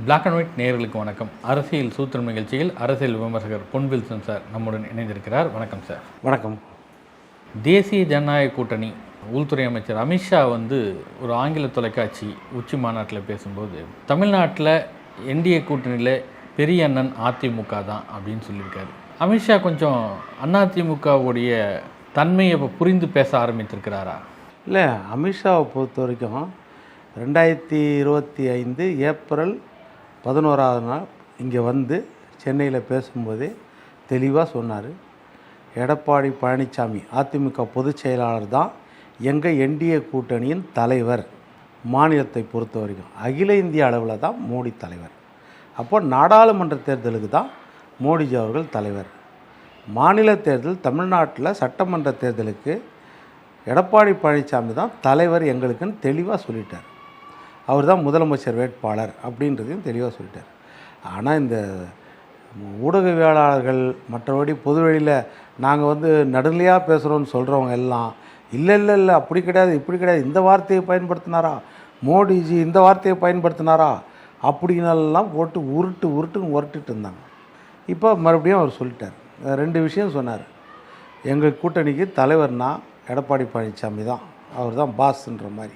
Black and white நேயர்களுக்கு வணக்கம். அரசியல் சூத்திரம் நிகழ்ச்சியில் அரசியல் விமர்சகர் பொன் வில்சன் சார் நம்முடன் இணைந்திருக்கிறார். வணக்கம் சார். வணக்கம். தேசிய ஜனநாயக கூட்டணி உள்துறை அமைச்சர் அமித்ஷா ஒரு ஆங்கில தொலைக்காட்சி உச்சி மாநாட்டில் பேசும்போது தமிழ்நாட்டில் என்டிஏ கூட்டணியில் பெரிய அண்ணன் அதிமுக தான் அப்படின்னு சொல்லியிருக்காரு. அமித்ஷா கொஞ்சம் அதிமுகவுடைய தன்மையை இப்போ புரிந்து பேச ஆரம்பித்திருக்கிறாரா? இல்லை, அமித்ஷாவை பொறுத்த வரைக்கும் 2025 ஏப்ரல் 11ஆவது நாள் இங்கே சென்னையில் பேசும்போதே தெளிவாக சொன்னார். எடப்பாடி பழனிசாமி அதிமுக பொதுச் செயலாளர் தான் எங்கள் என்டிஏ கூட்டணியின் தலைவர். மாநிலத்தை பொறுத்த வரைக்கும் அகில இந்திய அளவில் தான் மோடி தலைவர். அப்போ நாடாளுமன்ற தேர்தலுக்கு தான் மோடிஜி அவர்கள் தலைவர். மாநில தேர்தல் தமிழ்நாட்டில் சட்டமன்ற தேர்தலுக்கு எடப்பாடி பழனிசாமி தான் தலைவர் எங்களுக்குன்னு தெளிவாக சொல்லிட்டார். அவர் தான் முதலமைச்சர் வேட்பாளர் அப்படின்றதையும் தெளிவாக சொல்லிட்டார். ஆனால் இந்த ஊடகவியலாளர்கள் மற்றபடி பொது வழியில் நாங்கள் நடுநிலையாக பேசுகிறோன்னு சொல்கிறவங்க எல்லாம் இல்லை அப்படி கிடையாது, இப்படி கிடையாது, இந்த வார்த்தையை பயன்படுத்தினாரா, மோடிஜி இந்த வார்த்தையை பயன்படுத்தினாரா அப்படின்னெல்லாம் போட்டு உருட்டுட்டு இருந்தாங்க. இப்போ மறுபடியும் அவர் சொல்லிட்டார். 2 விஷயம் சொன்னார். எங்கள் கூட்டணிக்கு தலைவர்னா எடப்பாடி பழனிசாமி தான், அவர் தான் பாஸ்ன்ற மாதிரி.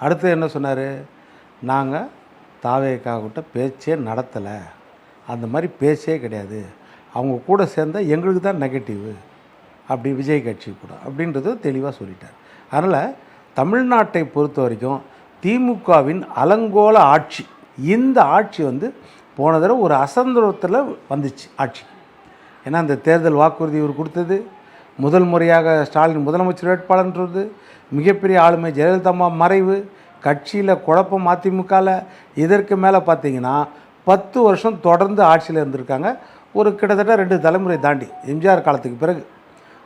அடுத்து என்ன சொன்னார்? நாங்கள் தாவேக்காகிட்ட பேச்சே நடத்தலை, அந்த மாதிரி பேச்சே கிடையாது, அவங்க கூட சேர்ந்தால் எங்களுக்கு தான் நெகட்டிவு, அப்படி விஜய் கட்சி கூட அப்படின்றது தெளிவாக சொல்லிட்டார். அதனால் தமிழ்நாட்டை பொறுத்த வரைக்கும் திமுகவின் அலங்கோல ஆட்சி, இந்த ஆட்சி போன தடவை ஒரு அசந்தரத்தில் வந்துச்சு ஆட்சி. ஏன்னா அந்த தேர்தல் வாக்குறுதி இவர் கொடுத்தது, முதல் முறையாக ஸ்டாலின் முதலமைச்சர் வேட்பாளர்ன்றது, மிகப்பெரிய ஆளுமை ஜெயலலிதா மறைவு, கட்சியில் குழப்பம் அதிமுகவில். இதற்கு மேலே பார்த்தீங்கன்னா 10 வருஷம் தொடர்ந்து ஆட்சியில் இருந்திருக்காங்க. ஒரு கிட்டத்தட்ட 2 தலைமுறை தாண்டி எம்ஜிஆர் காலத்துக்கு பிறகு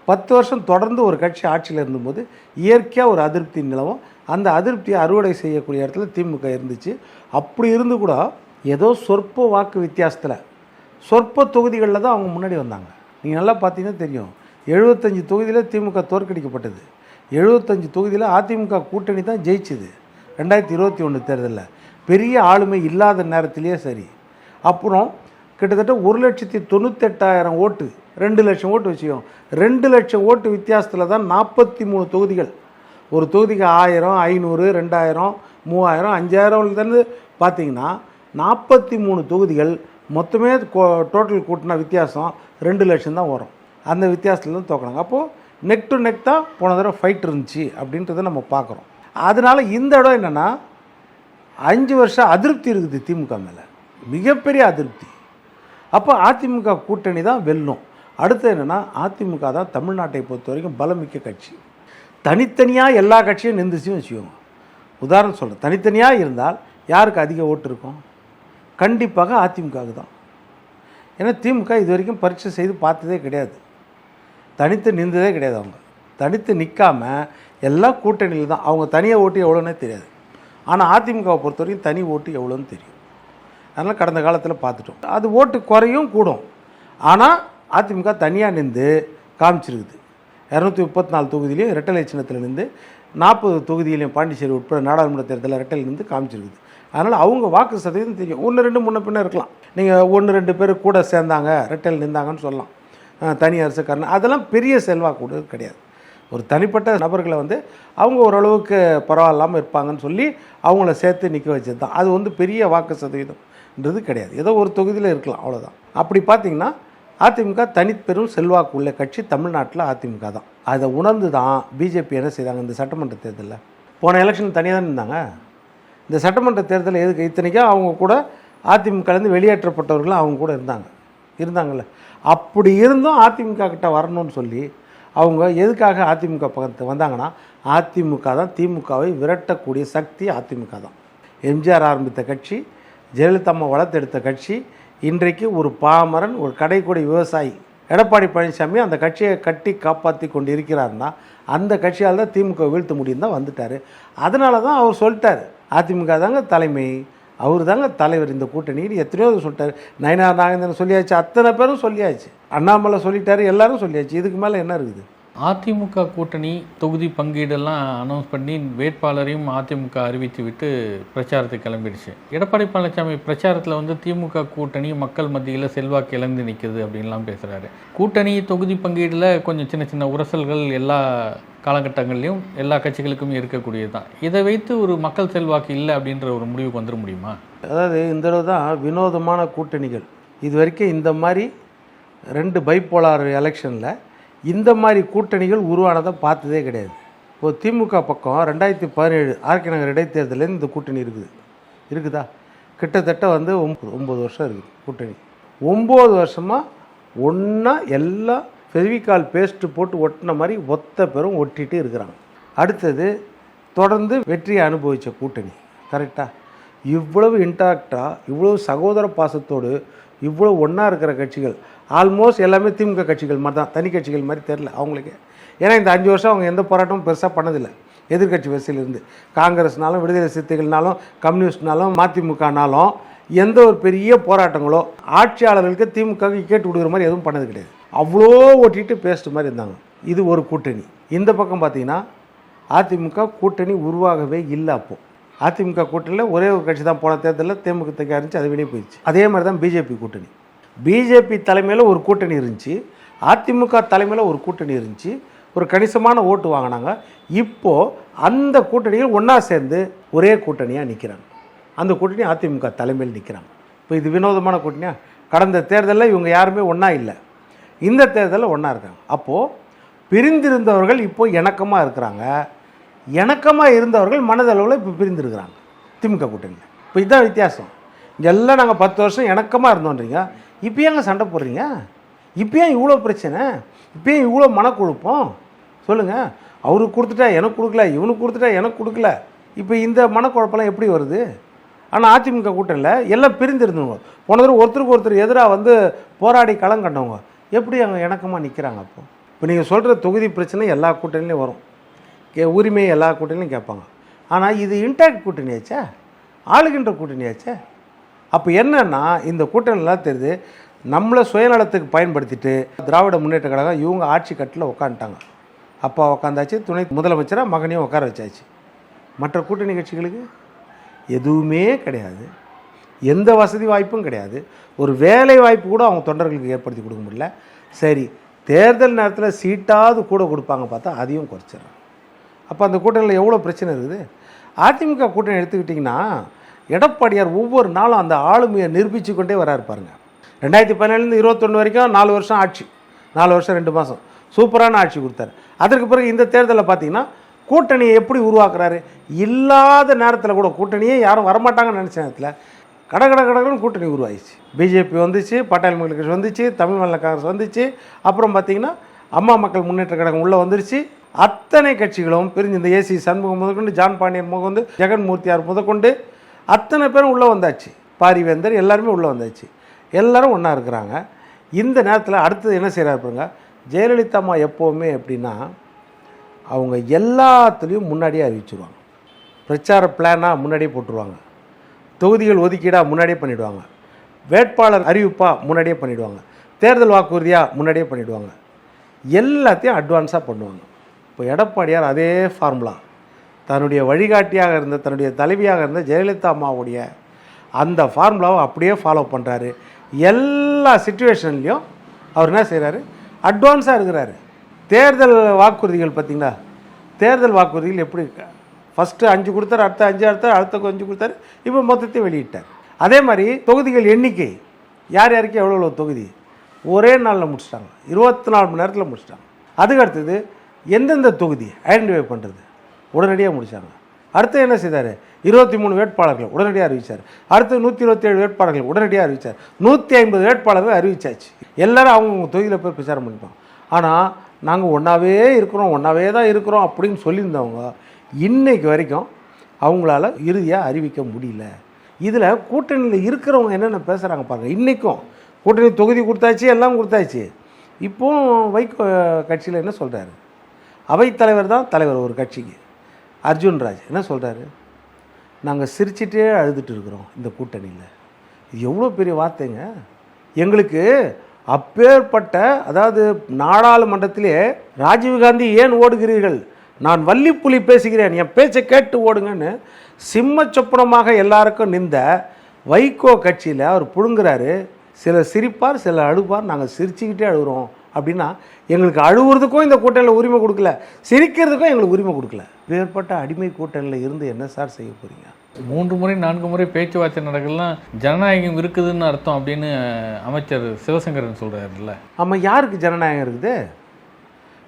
10 வருஷம் தொடர்ந்து ஒரு கட்சி ஆட்சியில் இருந்தபோது இயற்கையாக ஒரு அதிருப்தி நிலவும். அந்த அதிருப்தியை அறுவடை செய்யக்கூடிய இடத்துல திமுக இருந்துச்சு. அப்படி இருந்து கூட ஏதோ சொற்ப வாக்கு வித்தியாசத்தில் சொற்ப தொகுதிகளில் தான் அவங்க முன்னாடி வந்தாங்க. நீங்கள் நல்லா பார்த்தீங்கன்னா தெரியும், 75 தொகுதியில் திமுக தோற்கடிக்கப்பட்டது. 75 தொகுதியில் அதிமுக கூட்டணி தான் ஜெயிச்சுது 2021 தேர்தலில். பெரிய ஆளுமை இல்லாத நேரத்திலேயே சரி. அப்புறம் கிட்டத்தட்ட 1,98,000 ஓட்டு, 2 லட்சம் ஓட்டு வச்சுக்கோம், 2 லட்சம் ஓட்டு வித்தியாசத்தில் தான் 43 தொகுதிகள். ஒரு தொகுதிக்கு 1000, 500, 2000, 3000, 5000 பார்த்தீங்கன்னா 43 தொகுதிகள் மொத்தமே டோட்டல் கூட்டினா வித்தியாசம் 2 லட்சம் தான் வரும். அந்த வித்தியாசத்தில் தான் தோக்கினாங்க. அப்போது நெக் டு நெக் தான் போன தடவை ஃபைட் இருந்துச்சு அப்படின்றத நம்ம பார்க்குறோம். அதனால் இந்த இடம் என்னென்னா 5 வருஷம் அதிருப்தி இருக்குது திமுக மேலே, மிகப்பெரிய அதிருப்தி. அப்போ அதிமுக கூட்டணி தான் வெல்லும். அடுத்து என்னென்னா அதிமுக தான் தமிழ்நாட்டை பொறுத்த வரைக்கும் பலமிக்க கட்சி. தனித்தனியாக எல்லா கட்சியும் நின்றுச்சுன்னு வச்சுக்கோங்க. உதாரணம் சொல்கிறேன், தனித்தனியாக இருந்தால் யாருக்கு அதிக ஓட்டு இருக்கும்? கண்டிப்பாக அதிமுகவுக்கு தான். ஏன்னா திமுக இது வரைக்கும் பரீட்சை செய்து பார்த்ததே கிடையாது, தனித்து நின்றதே கிடையாது. அவங்க தனித்து நிற்காமல் எல்லா கூட்டணியில் தான். அவங்க தனியாக ஓட்டு எவ்வளோன்னே தெரியாது. ஆனால் அதிமுகவை பொறுத்த வரைக்கும் தனி ஓட்டு எவ்வளோன்னு தெரியும். அதனால் கடந்த காலத்தில் பார்த்துட்டோம். அது ஓட்டு குறையும் கூடும். ஆனால் அதிமுக தனியாக நின்று காமிச்சிருக்குது. 234 தொகுதியிலையும் இரட்டலை சின்னத்தில் நின்று, 40 தொகுதியிலையும் பாண்டிச்சேரி உட்பட நாடாளுமன்ற தேர்தலில் இரட்டலை நின்று காமிச்சிருக்குது. அதனால் அவங்க வாக்கு சதவீதம் தெரியும். 1-2 முன்ன பின்ன இருக்கலாம். நீங்கள் 1-2 பேர் கூட சேர்ந்தாங்க, இரட்டையில் நின்றாங்கன்னு சொல்லலாம், தனி அரசுக்காரன். அதெல்லாம் பெரிய செல்வாக்கு கூட கிடையாது. ஒரு தனிப்பட்ட நபர்களை அவங்க ஓரளவுக்கு பரவாயில்லாமல் இருப்பாங்கன்னு சொல்லி அவங்கள சேர்த்து நிற்க வச்சது தான். அது பெரிய வாக்கு சதவீதம்ன்றது கிடையாது. ஏதோ ஒரு தொகுதியில் இருக்கலாம், அவ்வளோதான். அப்படி பார்த்திங்கன்னா அதிமுக தனிப்பெரும் செல்வாக்கு உள்ள கட்சி தமிழ்நாட்டில் அதிமுக தான். அதை உணர்ந்து தான் பிஜேபி என்ன செய்தாங்க, இந்த சட்டமன்ற தேர்தலில் போன எலெக்ஷன் தனியாக தான் இருந்தாங்க. இந்த சட்டமன்ற தேர்தலில் எதுக்கு இத்தனைக்கும் அவங்க கூட அதிமுகலேருந்து வெளியேற்றப்பட்டவர்களும் அவங்க கூட இருந்தாங்கல்ல. அப்படி இருந்தும் அதிமுக கிட்ட வரணும்னு சொல்லி அவங்க எதுக்காக அதிமுக பக்கத்து வந்தாங்கன்னா, அதிமுக தான் திமுகவை விரட்டக்கூடிய சக்தி அதிமுக தான். எம்ஜிஆர் ஆரம்பித்த கட்சி, ஜெயலலிதா அம்மா வளர்த்தெடுத்த கட்சி. இன்றைக்கு ஒரு பாமரன், ஒரு கடைக்கோடி விவசாயி எடப்பாடி பழனிசாமி அந்த கட்சியை கட்டி காப்பாற்றி கொண்டு இருக்கிறாருன்னா அந்த கட்சியால் தான் திமுக வீழ்த்த முடியும் தான் வந்துட்டார். அதனால தான் அவர் சொல்லிட்டார், அதிமுக தாங்க தலைமை, அவர் தாங்க தலைவர் இந்த கூட்டணின்னு எத்தனையோ சொல்லிட்டார். நயினார் நாகேந்திரன் சொல்லியாச்சு, அத்தனை பேரும் சொல்லியாச்சு, அண்ணாமலை சொல்லிட்டாரு, எல்லாரும் சொல்லியாச்சு. இதுக்கு மேலே என்ன இருக்குது? அதிமுக கூட்டணி தொகுதி பங்கீடெல்லாம் அனௌன்ஸ் பண்ணி வேட்பாளரையும் அதிமுக அறிவித்து விட்டு பிரச்சாரத்துக்கு கிளம்பிடுச்சு. எடப்பாடி பழனிசாமி பிரச்சாரத்தில் வந்து திமுக கூட்டணி மக்கள் மத்தியில் செல்வாக்கு இழந்து நிற்குது அப்படின்லாம் பேசுகிறாரு. கூட்டணி தொகுதி பங்கீடில் கொஞ்சம் சின்ன சின்ன உரசல்கள் எல்லா காலகட்டங்கள்லையும் எல்லா கட்சிகளுக்கும் இருக்கக்கூடியது தான். இதை வைத்து ஒரு மக்கள் செல்வாக்கு இல்லை அப்படின்ற ஒரு முடிவுக்கு வந்துட முடியுமா? அதாவது இந்த தடவை தான் வினோதமான கூட்டணிகள். இது வரைக்கும் இந்த மாதிரி 2 பைப்போலார் எலெக்ஷனில் இந்த மாதிரி கூட்டணிகள் உருவானதை பார்த்ததே கிடையாது. இப்போ திமுக பக்கம் 2017 ஆர்கே நகர் இடைத்தேர்தலேருந்து இந்த கூட்டணி இருக்குதா? கிட்டத்தட்ட வந்து 9 வருஷம் இருக்குது கூட்டணி. 9 வருஷமாக ஒன்றா எல்லாம் ஃபெவிகால் பேஸ்ட்டு போட்டு ஒட்டின மாதிரி ஒத்த பேரும் ஒட்டிகிட்டு இருக்கிறாங்க. அடுத்தது தொடர்ந்து வெற்றியை அனுபவித்த கூட்டணி. கரெக்டாக இவ்வளவு இன்டாக்டாக இவ்வளவு சகோதர பாசத்தோடு இவ்வளோ ஒன்றா இருக்கிற கட்சிகள் ஆல்மோஸ்ட் எல்லாமே திமுக கட்சிகள் மாதிரி தான், தனி கட்சிகள் மாதிரி தெரில அவங்களுக்கு. ஏன்னா இந்த 5 வருஷம் அவங்க எந்த போராட்டமும் பெருசாக பண்ணதில்லை. எதிர்கட்சி வரிசையிலிருந்து காங்கிரஸ்னாலும் விடுதலை சிறுத்தைகள்னாலும் கம்யூனிஸ்ட்னாலும் மதிமுகனாலும் எந்த ஒரு பெரிய போராட்டங்களோ ஆட்சியாளர்களுக்கு திமுக கேட்டு கொடுக்குற மாதிரி எதுவும் பண்ணது கிடையாது. அவ்வளோ ஓட்டிட்டு பேஸ்ட் மாதிரி இருந்தாங்க. இது ஒரு கூட்டணி. இந்த பக்கம் பார்த்தீங்கன்னா அதிமுக கூட்டணி உருவாகவே இல்லை. அப்போது அதிமுக கூட்டணியில் ஒரே ஒரு கட்சி தான் போன தேர்தலில் தேமுதிக இருந்துச்சு, அது வெளியே போயிடுச்சு. அதே மாதிரி தான் பிஜேபி கூட்டணி. பிஜேபி தலைமையில் ஒரு கூட்டணி இருந்துச்சு, அதிமுக தலைமையில் ஒரு கூட்டணி இருந்துச்சு, ஒரு கணிசமான ஓட்டு வாங்கினாங்க. இப்போது அந்த கூட்டணிகள் ஒன்றா சேர்ந்து ஒரே கூட்டணியாக நிற்கிறாங்க. அந்த கூட்டணி அதிமுக தலைமையில் நிற்கிறாங்க. இப்போ இது வினோதமான கூட்டணியாக. கடந்த தேர்தலில் இவங்க யாருமே ஒன்றா இல்லை, இந்த தேர்தலில் ஒன்றா இருக்காங்க. அப்போது பிரிந்திருந்தவர்கள் இப்போது இணக்கமாக இருக்கிறாங்க, இணக்கமாக இருந்தவர்கள் மனதளவில் இப்போ பிரிந்திருக்கிறாங்க திமுக கூட்டணியில். இப்போ இதுதான் வித்தியாசம். இங்கெல்லாம் நாங்கள் 10 வருஷம் இணக்கமாக இருந்தோன்றீங்க, இப்போ ஏங்க சண்டை போடுறீங்க? இப்போ ஏன் இவ்வளோ பிரச்சனை? இப்போ ஏன் இவ்வளோ மனக்குழப்பம்? சொல்லுங்கள். அவருக்கு கொடுத்துட்டா எனக்கு கொடுக்கல, இவனுக்கு கொடுத்துட்டா எனக்கு கொடுக்கல. இப்போ இந்த மனக்குழப்பம்லாம் எப்படி வருது? ஆனால் அதிமுக கூட்டணியில் எல்லாம் பிரிந்திருந்தவங்க, போன தடவை ஒருத்தருக்கு ஒருத்தர் எதிராக வந்து போராடி களம் கண்டவங்க எப்படி அங்கே இணக்கமாக நிற்கிறாங்க? அப்போது இப்போ நீங்கள் சொல்கிற தொகுதி பிரச்சனை எல்லா கூட்டணிலையும் வரும், உரிமையை எல்லா கூட்டணிலையும் கேட்பாங்க. ஆனால் இது இன்டாக்ட் கூட்டணியாச்சே, ஆளுகின்ற கூட்டணியாச்சே. அப்போ என்னன்னா இந்த கூட்டணிலாம் தெரியுது நம்மளை சுயநலத்துக்கு பயன்படுத்திட்டு திராவிட முன்னேற்ற கழகம் இவங்க ஆட்சி கட்டில் உட்காந்துட்டாங்க. அப்பா உட்காந்தாச்சு, துணை முதலமைச்சராக மகனையும் உட்கார வச்சாச்சு. மற்ற கூட்டணி கட்சிகளுக்கு எதுவுமே கிடையாது, எந்த வசதி வாய்ப்பும் கிடையாது, ஒரு வேலை வாய்ப்பு கூட அவங்க தொண்டர்களுக்கு ஏற்படுத்தி கொடுக்க முடியல. சரி, தேர்தல் நேரத்தில் சீட்டாவது கூட கொடுப்பாங்க, பார்த்தா அதையும் குறைச்சிடறாங்க. அப்போ அந்த கூட்டணியில் எவ்வளோ பிரச்சனை இருக்குது? அதிமுக கூட்டணி எடுத்துக்கிட்டிங்கன்னா எடப்பாடியார் ஒவ்வொரு நாளும் அந்த ஆளுமையை நிரூபித்து கொண்டே வராரு பாருங்க. 2017 21 வரைக்கும் 4 வருஷம் ஆட்சி, 4 வருஷம் 2 மாதம் சூப்பரான ஆட்சி கொடுத்தாரு. அதற்கு பிறகு இந்த தேர்தலில் பார்த்தீங்கன்னா கூட்டணியை எப்படி உருவாக்குறாரு? இல்லாத நேரத்தில் கூட கூட்டணியே யாரும் வரமாட்டாங்கன்னு நினச்ச நேரத்தில் கடகடன்னு கூட்டணி உருவாயிடுச்சு. பிஜேபி வந்துச்சு, பாட்டாளி மக்கள் கட்சி வந்துச்சு, தமிழ் மாநில காங்கிரஸ் வந்துச்சு, அப்புறம் பார்த்திங்கன்னா அம்மா மக்கள் முன்னேற்ற கழகம் உள்ளே வந்துருச்சு. அத்தனை கட்சிகளும் பிரிஞ்சு இந்த ஏசி சண்முகம் முதற்கொண்டு, ஜான் பாண்டியன் முதற்கொண்டு, ஜெகன்மூர்த்தியார் முதற்கொண்டு அத்தனை பேரும் உள்ளே வந்தாச்சு. பாரிவேந்தர் எல்லாருமே உள்ளே வந்தாச்சு. எல்லோரும் ஒன்றா இருக்கிறாங்க. இந்த நேரத்தில் அடுத்தது என்ன செய்கிறாரு பாருங்க, ஜெயலலிதா அம்மா எப்போவுமே எப்படின்னா அவங்க எல்லாத்துலேயும் முன்னாடியே அறிவிச்சுருவாங்க. பிரச்சார பிளானாக முன்னாடியே போட்டுருவாங்க, தொகுதிகள் ஒதுக்கீடாக முன்னாடியே பண்ணிவிடுவாங்க, வேட்பாளர் அறிவிப்பாக முன்னாடியே பண்ணிவிடுவாங்க, தேர்தல் வாக்குறுதியாக முன்னாடியே பண்ணிவிடுவாங்க, எல்லாத்தையும் அட்வான்ஸாக பண்ணுவாங்க. இப்போ எடப்பாடியார் அதே ஃபார்முலா, தன்னுடைய வழிகாட்டியாக இருந்த தன்னுடைய தலைவியாக இருந்த ஜெயலலிதா அம்மாவுடைய அந்த ஃபார்முலாவை அப்படியே ஃபாலோ பண்ணுறாரு. எல்லா சிச்சுவேஷன்லேயும் அவர் என்ன செய்கிறாரு, அட்வான்ஸாக இருக்கிறாரு. தேர்தல் வாக்குறுதிகள் பார்த்திங்களா, தேர்தல் வாக்குறுதிகள் எப்படி ஃபஸ்ட்டு 5 கொடுத்தாரு, அடுத்த 5 அடுத்த 5 கொடுத்தாரு, இப்போ மொத்தத்தையும் வெளியிட்டார். அதே மாதிரி தொகுதிகள் எண்ணிக்கை யார் யாருக்கு எவ்வளோ தொகுதி ஒரே நாளில் முடிச்சிட்டாங்க, 24 மணி நேரத்தில் முடிச்சிட்டாங்க. அதுக்கு அடுத்தது எந்தெந்த தொகுதி ஐடென்டிஃபை பண்ணுறது உடனடியாக முடித்தாங்க. அடுத்து என்ன செய்தார், 23 வேட்பாளர்கள் உடனடியாக அறிவித்தார். அடுத்து 127 வேட்பாளர்கள் உடனடியாக அறிவித்தார். 150 வேட்பாளர்கள் அறிவிச்சாச்சு. எல்லோரும் அவங்கவுங்க தொகுதியில் போய் பிரச்சாரம் பண்ணிப்பாங்க. ஆனால் நாங்கள் ஒன்றாவே இருக்கிறோம், ஒன்றாவே தான் இருக்கிறோம் அப்படின்னு சொல்லியிருந்தவங்க இன்றைக்கு வரைக்கும் அவங்களால இறுதியாக அறிவிக்க முடியல. இதில் கூட்டணியில் இருக்கிறவங்க என்னென்ன பேசுகிறாங்க பாருங்கள். இன்றைக்கும் கூட்டணி தொகுதி கொடுத்தாச்சு, எல்லாம் கொடுத்தாச்சு. இப்போது வைகோ கட்சியில் என்ன சொல்கிறாரு, அவைத்தலைவர் தான் தலைவர் ஒரு கட்சிக்கு, அர்ஜுன்ராஜ் என்ன சொல்கிறாரு, நாங்கள் சிரிச்சிட்டே அழுதுட்டு இருக்கிறோம் இந்த கூட்டணியில். இது எவ்வளோ பெரிய வார்த்தைங்க. எங்களுக்கு அப்பேற்பட்ட, அதாவது நாடாளுமன்றத்திலே ராஜீவ்காந்தி ஏன் ஓடுகிறீர்கள், நான் வள்ளிப்புலி பேசுகிறேன், என் பேச்சை கேட்டு ஓடுங்கன்னு சிம்ம சொப்பனமாக எல்லாருக்கும் நின்ற வைகோ கட்சியில் அவர் புழுங்குறாரு. சிலர் சிரிப்பார், சிலர் அழுப்பார், நாங்கள் சிரிச்சுக்கிட்டே அழுகிறோம் அப்படின்னா எங்களுக்கு அழுவுறதுக்கும் இந்த கூட்டணியில் உரிமை கொடுக்கல, சிரிக்கிறதுக்கும் எங்களுக்கு உரிமை கொடுக்கல. வேறுபட்ட அடிமை கூட்டணியில் இருந்து என்ன சார் செய்ய போகிறீங்க? 3 முறை 4 முறை பேச்சுவார்த்தை நடக்கலாம், ஜனநாயகம் இருக்குதுன்னு அர்த்தம் அப்படின்னு அமைச்சர் சிவசங்கரன் சொல்கிறாருல்ல. ஆமாம், யாருக்கு ஜனநாயகம் இருக்குது?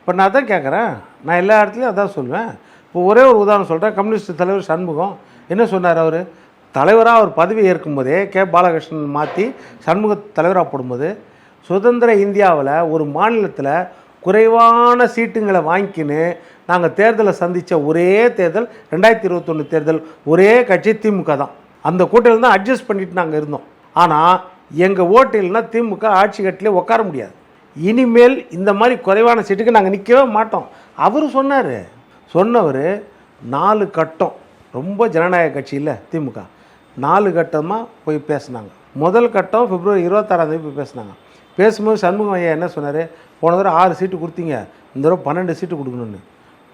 இப்போ நான் தான் கேட்குறேன், நான் எல்லா இடத்துலையும் அதான் சொல்லுவேன். இப்போ ஒரே ஒரு உதாரணம் சொல்கிறேன். கம்யூனிஸ்ட் தலைவர் சண்முகம் என்ன சொன்னார்? அவர் தலைவராக அவர் பதவி ஏற்கும்போதே கே பாலகிருஷ்ணன் மாற்றி சண்முக தலைவராக போடும்போது சுதந்திர இந்தியாவில் ஒரு மாநிலத்தில் குறைவான சீட்டுங்களை வாங்கிக்கின்னு நாங்கள் தேர்தலை சந்தித்த ஒரே தேர்தல் 2021 தேர்தல், ஒரே கட்சி திமுக தான். அந்த கூட்டணியில் தான் அட்ஜஸ்ட் பண்ணிட்டு நாங்கள் இருந்தோம். ஆனால் எங்கள் ஓட்டில்னா திமுக ஆட்சி கட்டிலே உட்கார முடியாது. இனிமேல் இந்த மாதிரி குறைவான சீட்டுக்கு நாங்கள் நிற்கவே மாட்டோம். அவர் சொன்னவர் 4 கட்டம், ரொம்ப ஜனநாயக கட்சி இல்லை திமுக, 4 கட்டமாக போய் பேசினாங்க. முதல் கட்டம் பிப்ரவரி 26 போய் பேசினாங்க. பேசும்போது சண்முகம் ஐயா என்ன சொன்னார்? போன தடவை 6 சீட்டு கொடுத்தீங்க, இந்த தடவை 12 சீட்டு கொடுக்கணுன்னு.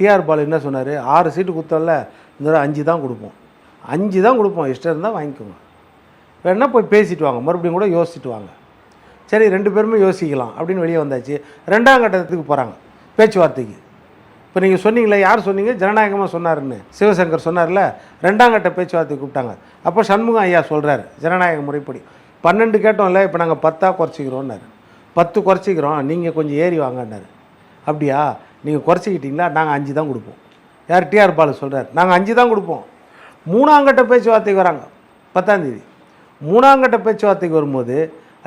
டிஆர் பாலு என்ன சொன்னார்? 6 சீட்டு கொடுத்தோம்ல, இந்த தடவை 5 தான் கொடுப்போம், 5 தான் கொடுப்போம், இஷ்டம் இருந்தால் வாங்கிக்கோங்க, வேணா போய் பேசிட்டு வாங்க, மறுபடியும் கூட யோசிச்சுட்டு வாங்க. சரி, 2 பேருமே யோசிக்கலாம் அப்படின்னு வெளியே வந்தாச்சு. 2ஆம் கட்டத்துக்கு போகிறாங்க பேச்சுவார்த்தைக்கு. இப்போ நீங்கள் சொன்னீங்களே, யார் சொன்னீங்க? ஜனநாயகமாக சொன்னாருன்னு சிவசங்கர் சொன்னார்ல. 2ஆம் கட்ட பேச்சுவார்த்தை கூப்பிட்டாங்க. அப்போ சண்முகம் ஐயா சொல்கிறார், ஜனநாயக முறைப்படி 12 கேட்டோம்ல, இப்போ நாங்கள் 10 குறைச்சிக்கிறோன்னாரு. 10 குறைச்சிக்கிறோம், நீங்கள் கொஞ்சம் ஏறி வாங்கன்னாரு. அப்படியா, நீங்கள் குறைச்சிக்கிட்டீங்களா, நாங்கள் 5 தான் கொடுப்போம். யார்? டிஆர் பாலு சொல்கிறார், நாங்கள் 5 தான் கொடுப்போம். 3ஆம் கட்ட பேச்சுவார்த்தைக்கு வராங்க 10ஆம் தேதி. 3ஆம் கட்ட பேச்சுவார்த்தைக்கு வரும்போது,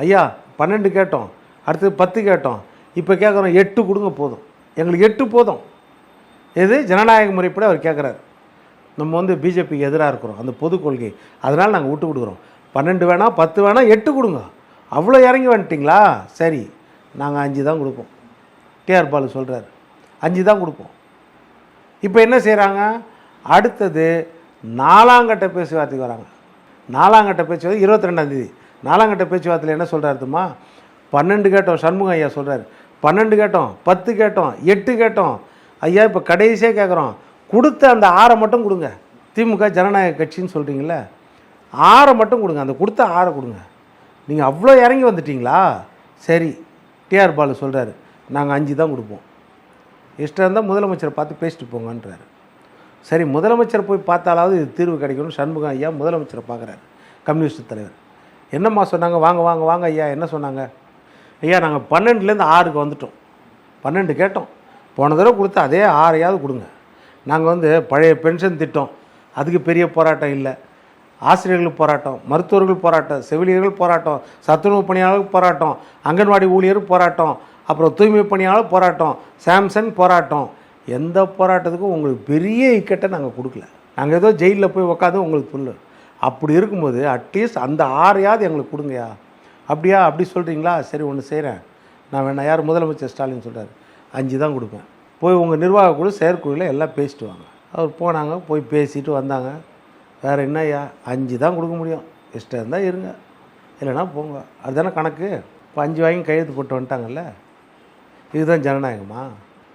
ஐயா 12 கேட்டோம், அடுத்தது 10 கேட்டோம், இப்போ கேட்குறோம் 8 கொடுங்க, போதும், எங்களுக்கு 8 போதும். எது? ஜனநாயக முறைப்படி அவர் கேட்குறாரு. நம்ம பிஜேபிக்கு எதிராக இருக்கிறோம், அந்த பொது கொள்கை, அதனால் நாங்கள் விட்டு கொடுக்குறோம். 12 வேணாம், 10 வேணாம், 8 கொடுங்க. அவ்வளோ இறங்கி வந்துட்டிங்களா? சரி, நாங்கள் 5 தான் கொடுப்போம். டிஆர் பாலு சொல்கிறார், 5 தான் கொடுப்போம். இப்போ என்ன செய்கிறாங்க? அடுத்தது 4ஆம் கட்ட பேச்சுவார்த்தைக்கு வராங்க. 4ஆம் கட்ட பேச்சுவார்த்தை 22ஆம் தேதி. 4ஆம் கட்ட பேச்சுவார்த்தையில் என்ன சொல்கிறாருமா? 12 கேட்டோம், சண்முகம் ஐயா சொல்கிறார், 12 கேட்டோம், 10 கேட்டோம், 8 கேட்டோம். ஐயா இப்போ கடைசியாக கேட்குறோம், கொடுத்த அந்த 6 மட்டும் கொடுங்க. திமுக ஜனநாயக கட்சின்னு சொல்கிறீங்களே, 6 மட்டும் கொடுங்க, அந்த கொடுத்த 6 கொடுங்க. நீங்கள் அவ்வளோ இறங்கி வந்துட்டீங்களா? சரி, டிஆர் பாலு சொல்கிறாரு, நாங்கள் 5 தான் கொடுப்போம், இஷ்டம் இருந்தால் முதலமைச்சரை பார்த்து பேசிட்டு போங்கன்றாரு. சரி, முதலமைச்சர் போய் பார்த்தாலாவது இது தீர்வு கிடைக்கணும். சண்முகம் ஐயா முதலமைச்சரை பார்க்குறாரு, கம்யூனிஸ்ட் தலைவர். என்னம்மா சொன்னாங்க? வாங்க வாங்க வாங்க ஐயா, என்ன சொன்னாங்க? ஐயா நாங்கள் 12லேருந்து 6க்கு வந்துட்டோம், 12 கேட்டோம், போன தடவை கொடுத்தா அதே 6ஐயாவது கொடுங்க. நாங்கள் பழைய பென்ஷன் திட்டம், அதுக்கு பெரிய போராட்டம் இல்லை, ஆசிரியர்கள் போராட்டம், மருத்துவர்கள் போராட்டம், செவிலியர்கள் போராட்டம், சத்துணவு பணியாளர்கள் போராட்டம், அங்கன்வாடி ஊழியர் போராட்டம், அப்புறம் தூய்மை பணியாளர் போராட்டம், சாம்சங் போராட்டம், எந்த போராட்டத்துக்கும் உங்களுக்கு பெரிய இக்கட்டை நாங்கள் கொடுக்கல. நாங்கள் ஏதோ ஜெயிலில் போய் உட்காந்து உங்களுக்கு புல்லு. அப்படி இருக்கும்போது அட்லீஸ்ட் அந்த 6ஐயாவது எங்களுக்கு கொடுங்கயா. அப்படியா? அப்படி சொல்கிறீங்களா? சரி, ஒன்று செய்கிறேன் நான், வேணா. யார்? முதலமைச்சர் ஸ்டாலின் சொல்கிறார், 5 தான் கொடுப்பேன், போய் உங்கள் நிர்வாக குழு செயற்குழுவில் எல்லாம் பேசிட்டு வாங்க. அவர் போனாங்க, போய் பேசிட்டு வந்தாங்க. வேறு என்னய்யா, 5 தான் கொடுக்க முடியும், இஷ்டம் இருந்தால் இருங்க, இல்லைனா போங்க, அதுதானே கணக்கு. இப்போ 5 வாங்கி கையெழுத்து போட்டு வந்துட்டாங்கல்ல. இதுதான் ஜனநாயகமா?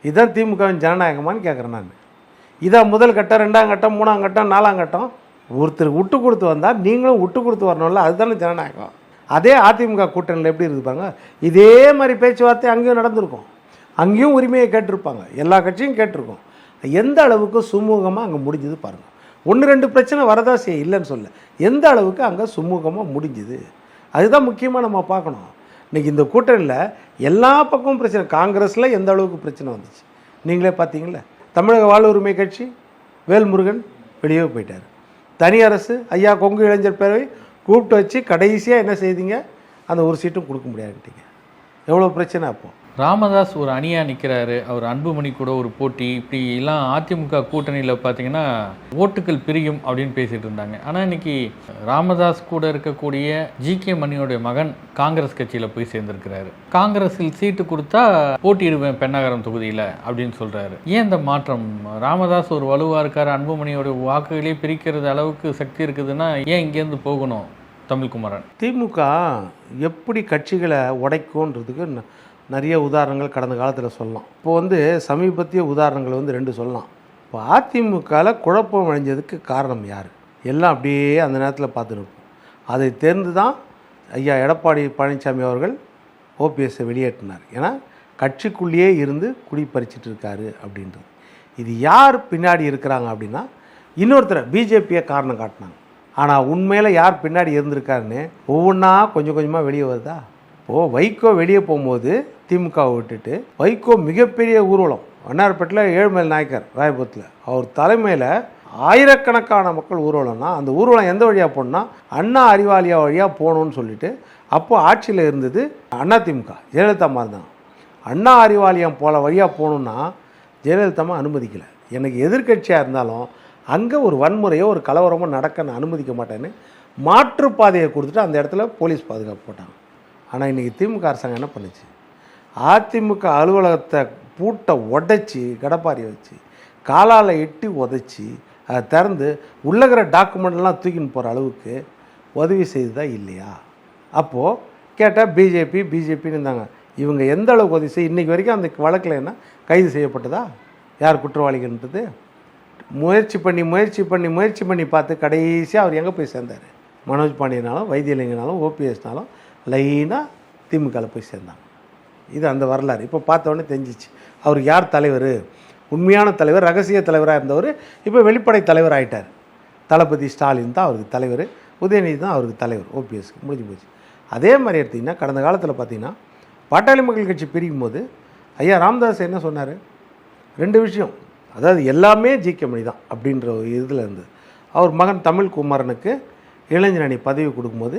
இதுதான் திமுகவின் ஜனநாயகமானு கேட்குறேன் நான். இதான் முதல் கட்டம், 2ஆம் கட்டம், 3ஆம் கட்டம், 4ஆம் கட்டம். ஒருத்தர் விட்டு கொடுத்து வந்தால் நீங்களும் விட்டு கொடுத்து வரணும்ல, அதுதானே ஜனநாயகம். அதே அதிமுக கூட்டணியில் எப்படி இருக்குது பாருங்க. இதே மாதிரி பேச்சுவார்த்தை அங்கேயும் நடந்திருக்கும், அங்கேயும் உரிமையை கேட்டிருப்பாங்க, எல்லா கட்சியும் கேட்டிருக்கோம். எந்த அளவுக்கு சுமூகமாக அங்கே முடிஞ்சது பாருங்கள். 1-2 பிரச்சனை வரதா செய்ய, இல்லைன்னு சொல்ல, எந்த அளவுக்கு அங்கே சுமூகமாக முடிஞ்சுது, அதுதான் முக்கியமாக நம்ம பார்க்கணும். இன்றைக்கி இந்த கூட்டணியில் எல்லா பக்கமும் பிரச்சனை. காங்கிரஸில் எந்த அளவுக்கு பிரச்சனை வந்துச்சு நீங்களே பார்த்தீங்களே. தமிழக வாழ்வுரிமை கட்சி வேல்முருகன் வெளியே போயிட்டார். தனி அரசு ஐயா கொங்கு இளைஞர் பேரவை கூப்பிட்டு வச்சு கடைசியாக என்ன செய்தீங்க? அந்த ஒரு சீட்டும் கொடுக்க முடியாதுட்டீங்க. எவ்வளோ பிரச்சனை அப்போது. ராமதாஸ் ஒரு அணியாக நிற்கிறாரு, அவர் அன்புமணி கூட ஒரு போட்டி, இப்படி எல்லாம் அதிமுக கூட்டணியில் பார்த்தீங்கன்னா ஓட்டுகள் பிரியும் அப்படின்னு பேசிகிட்டு இருந்தாங்க. ஆனால் இன்னைக்கு ராமதாஸ் கூட இருக்கக்கூடிய ஜி.கே. மணியோடைய மகன் காங்கிரஸ் கட்சியில் போய் சேர்ந்திருக்கிறாரு. காங்கிரஸில் சீட்டு கொடுத்தா போட்டியிடுவேன் பெண்ணாகரம் தொகுதியில் அப்படின்னு சொல்கிறாரு. ஏன் இந்த மாற்றம்? ராமதாஸ் ஒரு வலுவாக இருக்கார், அன்புமணியோட வாக்குகளே பிரிக்கிறது அளவுக்கு சக்தி இருக்குதுன்னா ஏன் இங்கேருந்து போகணும்? தமிழ்குமரன். திமுக எப்படி கட்சிகளை உடைக்கும்ன்றதுக்கு நிறைய உதாரணங்கள் கடந்த காலத்தில் சொல்லலாம். இப்போ வந்து சமீபத்திய உதாரணங்கள் வந்து 2 சொல்லலாம். இப்போ அதிமுகவில் குழப்பம் அடைஞ்சதுக்கு காரணம் யார்? எல்லாம் அப்படியே அந்த நேரத்தில் பார்த்துன்னு இருப்போம். அதை தெரிந்து தான் ஐயா எடப்பாடி பழனிசாமி அவர்கள் ஓபிஎஸ்ஸை வெளியேற்றினார். ஏன்னா கட்சிக்குள்ளேயே இருந்து குடி பறிச்சிட்டு இருக்காரு அப்படின்றது. இது யார் பின்னாடி இருக்கிறாங்க அப்படின்னா இன்னொருத்தர் பிஜேபியை காரணம் காட்டினாங்க. ஆனால் உண்மையில் யார் பின்னாடி இருந்திருக்காருன்னு ஒவ்வொன்றா கொஞ்சம் கொஞ்சமாக வெளியே வருதா? இப்போது வைகோ வெளியே போகும்போது திமுகவை விட்டுட்டு வைகோ மிகப்பெரிய ஊர்வலம் வண்ணாரப்பேட்டில் ஏழுமலை நாயக்கர் ராயபுரத்தில் அவர் தலைமையில் ஆயிரக்கணக்கான மக்கள் ஊர்வலம்னா அந்த ஊர்வலம் எந்த வழியாக போகணுன்னா அண்ணா அறிவாலயா வழியாக போகணுன்னு சொல்லிட்டு அப்போது ஆட்சியில் இருந்தது அதிமுக ஜெயலலிதா மாதிரி தான். அண்ணா அறிவாலயம் போல வழியாக போகணுன்னா ஜெயலலிதாமா அனுமதிக்கலை. எனக்கு எதிர்க்கட்சியாக இருந்தாலும் அங்கே ஒரு வன்முறையோ ஒரு கலவரமோ நடக்க நான் அனுமதிக்க மாட்டேன்னு மாற்றுப்பாதையை கொடுத்துட்டு அந்த இடத்துல போலீஸ் பாதுகாப்பு போட்டாங்க. ஆனால் இன்றைக்கி திமுக அரசாங்கம் என்ன பண்ணுச்சு? அதிமுக அலுவலகத்தை பூட்டை உடைச்சி கடப்பாரியை வச்சு காலால் எட்டி உதைச்சி அதை திறந்து உள்ளகிற டாக்குமெண்ட்லாம் தூக்கின்னு போகிற அளவுக்கு உதவி செய்ததா இல்லையா? அப்போது கேட்டால் பிஜேபின்னு இருந்தாங்க. இவங்க எந்த அளவுக்கு உதவி செய்ய இன்றைக்கி வரைக்கும் அந்த வழக்கில் என்ன கைது செய்யப்பட்டதா? யார் குற்றவாளிகள்ன்றது முயற்சி பண்ணி பார்த்து கடைசியாக அவர் எங்கே போய் சேர்ந்தார்? மனோஜ் பாண்டியனாலும் வைத்தியலிங்கனாலும் ஓபிஎஸ்னாலும் லைனாக திமுகவில் போய் சேர்ந்தாங்க. இது அந்த வரலாறு. இப்போ பார்த்தோன்னே தெரிஞ்சிச்சு அவருக்கு யார் தலைவர், உண்மையான தலைவர், ரகசிய தலைவராக இருந்தவர் இப்போ வெளிப்படை தலைவர் ஆகிட்டார். தளபதி ஸ்டாலின் தான் அவருக்கு தலைவர், உதயநிதி தான் அவருக்கு தலைவர், ஓபிஎஸ்க்கு முடிஞ்சு போச்சு. அதே மாதிரி எடுத்திங்கன்னா கடந்த காலத்தில் பார்த்திங்கன்னா பாட்டாளி மக்கள் கட்சி பிரிக்கும் போது ஐயா ராமதாஸ் என்ன சொன்னார்? 2 விஷயம். அதாவது எல்லாமே ஜிகே மணி தான் அப்படின்ற ஒரு இதில் இருந்தது. அவர் மகன் தமிழ்குமரனுக்கு இளைஞர் அணி பதவி கொடுக்கும்போது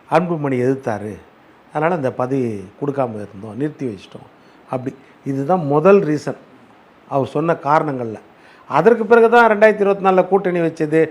அன்புமணி எதிர்த்தார். அதனால் அந்த பதவி கொடுக்காமல் இருந்தோம், நிறுத்தி வச்சிட்டோம். அப்படி இதுதான் முதல் ரீசன் அவர் சொன்ன காரணங்களில். அதற்கு பிறகு தான் 2024 கூட்டணி வச்சது,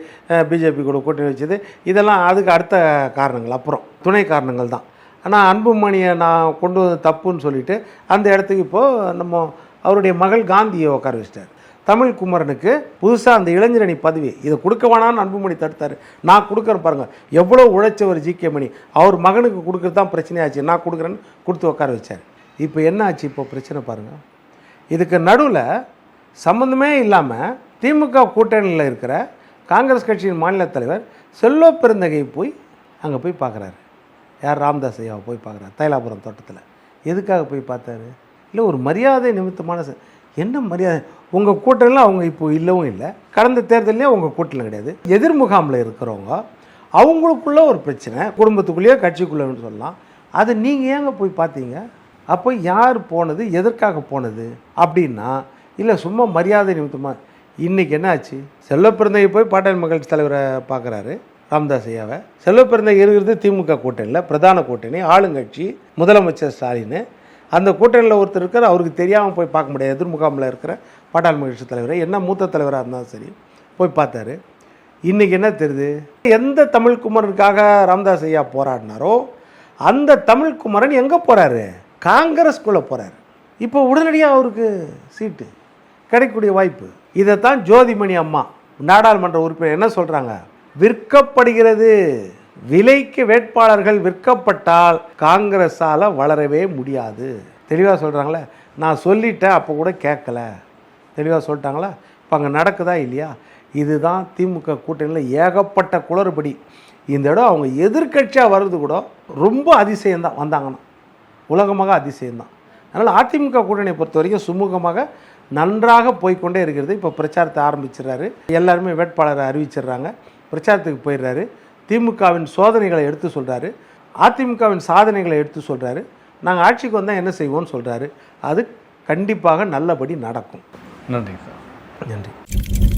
பிஜேபி கூட கூட்டணி வச்சது, இதெல்லாம் அதுக்கு அடுத்த காரணங்கள், அப்புறம் துணை காரணங்கள் தான். ஆனால் அன்புமணியை நான் கொண்டு வந்து தப்புன்னு சொல்லிவிட்டு அந்த இடத்துக்கு இப்போது நம்ம அவருடைய மகள் காந்தியை உட்கார வச்சிட்டார். தமிழ்குமரனுக்கு புதுசாக அந்த இளைஞரணி பதவி இதை கொடுக்க வேணான்னு அன்புமணி தடுத்தார். நான் கொடுக்குறேன் பாருங்கள், எவ்வளோ உழைச்சவர் ஜிகே மணி, அவர் மகனுக்கு கொடுக்குறது தான் பிரச்சனையாச்சு, நான் கொடுக்குறேன்னு கொடுத்து உட்கார வச்சார். இப்போ என்ன ஆச்சு? இப்போ பிரச்சனை பாருங்கள். இதுக்கு நடுவில் சம்மந்தமே இல்லாமல் திமுக கூட்டணியில் இருக்கிற காங்கிரஸ் கட்சியின் மாநில தலைவர் செல்வ பெருந்தகை போய் அங்கே போய் பார்க்குறாரு. யார்? ராமதாஸ் ஐயாவை போய் பார்க்குறாரு தைலாபுரம் தோட்டத்தில். எதுக்காக போய் பார்த்தாரு? இல்லை ஒரு மரியாதை நிமித்தமான என்ன மரியாதை? உங்கள் கூட்டணியில் அவங்க இப்போ இல்லவும் இல்லை, கடந்த தேர்தலையும் உங்கள் கூட்டணியில் கிடையாது. எதிர்முகாமில் இருக்கிறவங்க அவங்களுக்குள்ள ஒரு பிரச்சனை, குடும்பத்துக்குள்ளேயோ கட்சிக்குள்ளேன்னு சொல்லலாம். அது நீங்கள் ஏங்க போய் பார்த்தீங்க? அப்போ யார் போனது, எதற்காக போனது அப்படின்னா இல்லை சும்மா மரியாதை நிமித்தமாக. இன்றைக்கி என்ன ஆச்சு? செல்வப்பிறந்தகை போய் பாட்டாளி மக்கள் தலைவரை பார்க்குறாரு ராமதாஸ் ஐயாவை. செல்வப்பிறந்தகை இருக்கிறது திமுக கூட்டணியில், பிரதான கூட்டணி, ஆளுங்கட்சி, முதலமைச்சர் ஸ்டாலின். அந்த கூட்டணியில் ஒருத்தர் இருக்கார், அவருக்கு தெரியாமல் போய் பார்க்க முடியாது. எதிர்முகாமில் இருக்கிற பாட்டாளி மக்கள் தலைவரை, என்ன மூத்த தலைவராக இருந்தாலும் சரி போய் பார்த்தாரு. இன்றைக்கி என்ன தெரியுது? எந்த தமிழ்குமரனுக்காக ராமதாஸ் ஐயா போராடினாரோ அந்த தமிழ்குமரன் எங்கே போகிறாரு? காங்கிரஸ்குள்ளே போகிறாரு. இப்போ உடனடியாக அவருக்கு சீட்டு கிடைக்கக்கூடிய வாய்ப்பு. இதைத்தான் ஜோதிமணி அம்மா நாடாளுமன்ற உறுப்பினர் என்ன சொல்கிறாங்க? விற்கப்படுகிறது, விலைக்கு வேட்பாளர்கள் விற்கப்பட்டால் காங்கிரஸால் வளரவே முடியாது. தெளிவாக சொல்கிறாங்களே. நான் சொல்லிட்டேன், அப்போ கூட கேட்கல. தெளிவாக சொல்லிட்டாங்களா? இப்போ அங்கே நடக்குதா இல்லையா? இதுதான் திமுக கூட்டணியில் ஏகப்பட்ட குளறுபடி. இந்த இடம் அவங்க எதிர்க்கட்சியாக வர்றது கூட ரொம்ப அதிசயம்தான். வந்தாங்கன்னா உலகமாக அதிசயம்தான். அதனால் அதிமுக கூட்டணியை பொறுத்த வரைக்கும் சுமூகமாக நன்றாக போய்கொண்டே இருக்கிறது. இப்போ பிரச்சாரத்தை ஆரம்பிச்சிடுறாரு, எல்லாருமே வேட்பாளரை அறிவிச்சிடுறாங்க, பிரச்சாரத்துக்கு போயிடுறாரு. திமுகவின் சோதனைகளை எடுத்து சொல்கிறாரு, அதிமுகவின் சாதனைகளை எடுத்து சொல்கிறாரு. நாங்கள் ஆட்சிக்கு வந்தால் என்ன செய்வோம்னு சொல்கிறாரு. அது கண்டிப்பாக நல்லபடி நடக்கும். நன்றி சார். நன்றி.